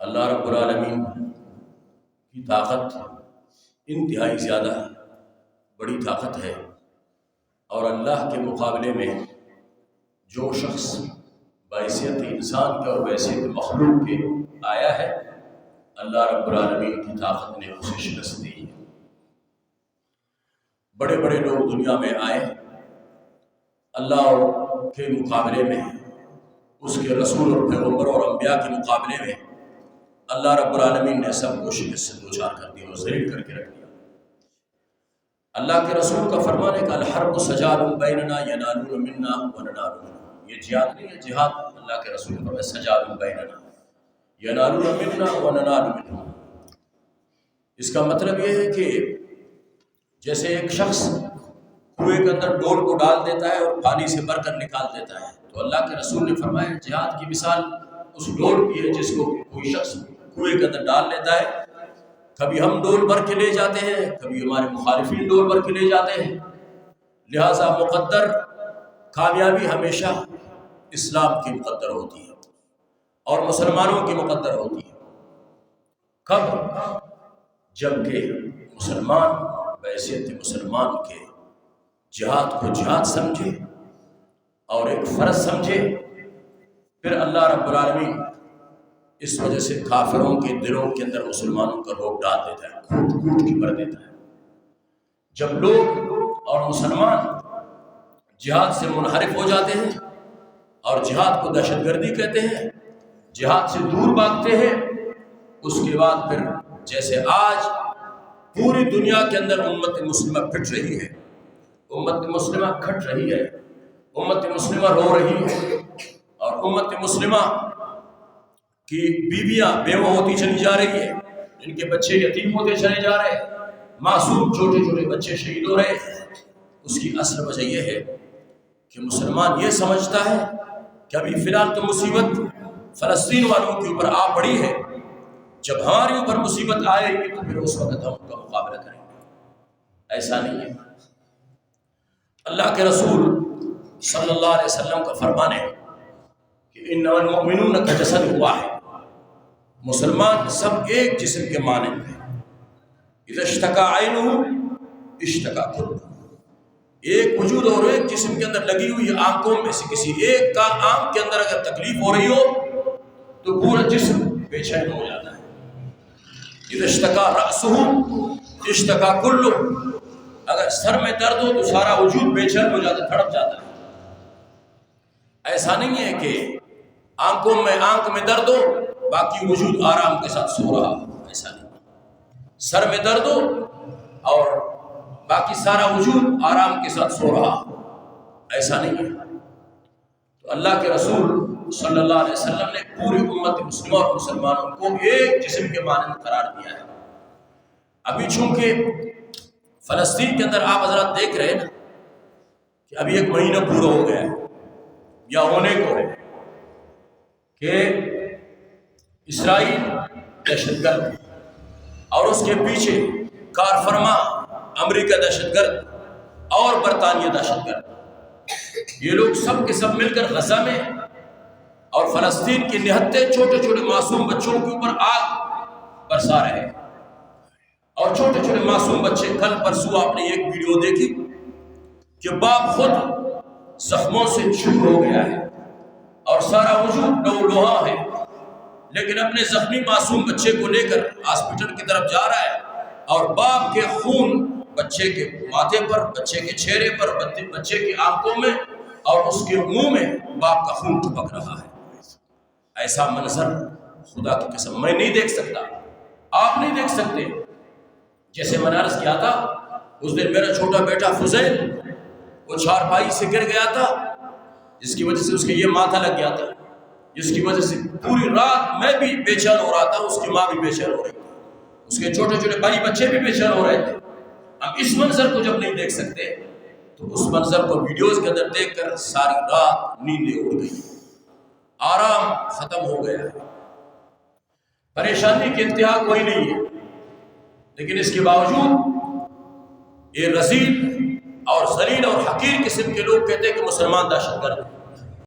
اللہ رب العالمین کی طاقت انتہائی زیادہ بڑی طاقت ہے، اور اللہ کے مقابلے میں جو شخص بحیثیت انسان کے اور بحیثیت مخلوق کے آیا ہے، اللہ رب العالمین کی طاقت نے اسے شکست دی ہے۔ بڑے بڑے لوگ دنیا میں آئے، اللہ کے مقابلے میں، اس کے رسول اور پیغمبر اور انبیاء کے مقابلے میں اللہ رب العالمین نے سب کو شکست سے دوچار کر دیا اور ذلیل کر کے رکھ دیا۔ اللہ کے رسول کا فرمان ہے کہ الحرب سجال بیننا ینالون منا وننال منہم۔ یہ جہاد نہیں ہے، جہاد اللہ کے رسول کا سجال بیننا ینالون منا وننال منہم۔ اس کا مطلب یہ ہے کہ جیسے ایک شخص کنویں کے اندر ڈول کو ڈال دیتا ہے اور پانی سے بھر کر نکال دیتا ہے، تو اللہ کے رسول نے فرمایا جہاد کی مثال اس ڈول کی ہے جس کو کوئی شخص کنویں کے اندر ڈال لیتا ہے۔ کبھی ہم ڈول بھر کے لے جاتے ہیں، کبھی ہمارے مخالفین ڈول بھر کے لے جاتے ہیں، لہٰذا مقدر کامیابی ہمیشہ اسلام کی مقدر ہوتی ہے اور مسلمانوں کی مقدر ہوتی ہے۔ کب؟ جبکہ مسلمان بحیثیت مسلمان کے جہاد کو جہاد سمجھے اور ایک فرض سمجھے، پھر اللہ رب العالمین اس وجہ سے کافروں کے دلوں کے اندر مسلمانوں کا روگ ڈال دیتا ہے، کھوٹ کھوٹ کے بھر دیتا ہے۔ جب لوگ اور مسلمان جہاد سے منحرف ہو جاتے ہیں اور جہاد کو دہشت گردی کہتے ہیں، جہاد سے دور بھاگتے ہیں، اس کے بعد پھر جیسے آج پوری دنیا کے اندر امت مسلمہ پھٹ رہی ہے، امت مسلمہ کھٹ رہی ہے، امت مسلمہ رو رہی ہے، اور امت مسلمہ کی بیویاں بیوہ ہوتی چلی جا رہی ہے، ان کے بچے یتیم ہوتے چلے جا رہے ہیں، معصوم چھوٹے چھوٹے بچے شہید ہو رہے ہیں۔ اس کی اصل وجہ یہ ہے کہ مسلمان یہ سمجھتا ہے کہ ابھی فی الحال تو مصیبت فلسطین والوں کے اوپر آ پڑی ہے، جب ہمارے اوپر مصیبت آئے گی تو پھر اس وقت ہم ان کا مقابلہ کریں گے۔ ایسا نہیں ہے۔ اللہ کے رسول صلی اللہ علیہ وسلم کا فرمان ہے کہ انما المؤمنون کجسد واحد، مسلمان سب ایک جسم کے مانند ہیں، اذا اشتکا عینہ اشتکا کلہ، ایک وجود اور ایک جسم کے اندر لگی ہوئی آنکھوں میں سے کسی ایک کا آنکھ کے اندر اگر تکلیف ہو رہی ہو تو پورا جسم بے چین ہو جاتا ہے۔ اذا اشتکا رأسہ اشتکا کلہ، اگر سر میں درد ہو تو سارا وجود بے چین ہو جاتا ہے، تھڑپ جاتا ہے۔ ایسا نہیں ہے کہ آنکھ میں درد ہو باقی وجود آرام کے ساتھ سو رہا، ایسا نہیں۔ سر میں درد ہو اور باقی سارا وجود آرام کے ساتھ سو رہا، ایسا نہیں ہے۔ تو اللہ کے رسول صلی اللہ علیہ وسلم نے پوری امت مسلمہ اور مسلمانوں کو ایک جسم کے مانند قرار دیا ہے۔ ابھی چونکہ فلسطین کے اندر آپ حضرات دیکھ رہے ہیں نا کہ ابھی ایک مہینہ پورا ہو گیا ہے یا ہونے کو ہے کہ اسرائیل دہشت گرد اور اس کے پیچھے کار فرما امریکہ دہشت گرد اور برطانیہ دہشت گرد، یہ لوگ سب کے سب مل کر غزہ میں اور فلسطین کے نہتے چھوٹے چھوٹے معصوم بچوں کے اوپر آگ برسا رہے ہیں، اور چھوٹے چھوٹے معصوم بچے، کل پرسوں آپ نے ایک ویڈیو دیکھی کہ باپ خود زخموں سے چور ہو گیا ہے اور سارا وجود لوہا ہے، لیکن اپنے زخمی معصوم بچے کو لے کر ہاسپٹل کی طرف جا رہا ہے، اور باپ کے خون بچے کے ماتھے پر، بچے کے چہرے پر، بچے کی آنکھوں میں اور اس کے منہ میں باپ کا خون ٹپک رہا ہے۔ ایسا منظر خدا کی قسم میں نہیں دیکھ سکتا، آپ نہیں دیکھ سکتے۔ جیسے میں نے عرض کیا تھا اس دن میرا چھوٹا بیٹا فضیل وہ چارپائی سے گر گیا تھا، جس کی وجہ سے اس کے یہ ماتھا لگ گیا تھا، جس کی وجہ سے پوری رات میں بھی بے چین ہو رہا تھا، اس کی ماں بھی بے چین ہو رہی تھی، اس کے چھوٹے چھوٹے بھائی بچے بھی بے چین ہو رہے تھے۔ ہم اس منظر کو جب نہیں دیکھ سکتے تو اس منظر کو ویڈیوز کے اندر دیکھ کر ساری رات نیندیں اڑ گئی، آرام ختم ہو گیا ہے، پریشانی کی انتہا کوئی نہیں ہے، لیکن اس کے باوجود یہ رذیل اور ذلیل اور حقیر قسم کے لوگ کہتے ہیں کہ مسلمان دہشت گرد ہیں۔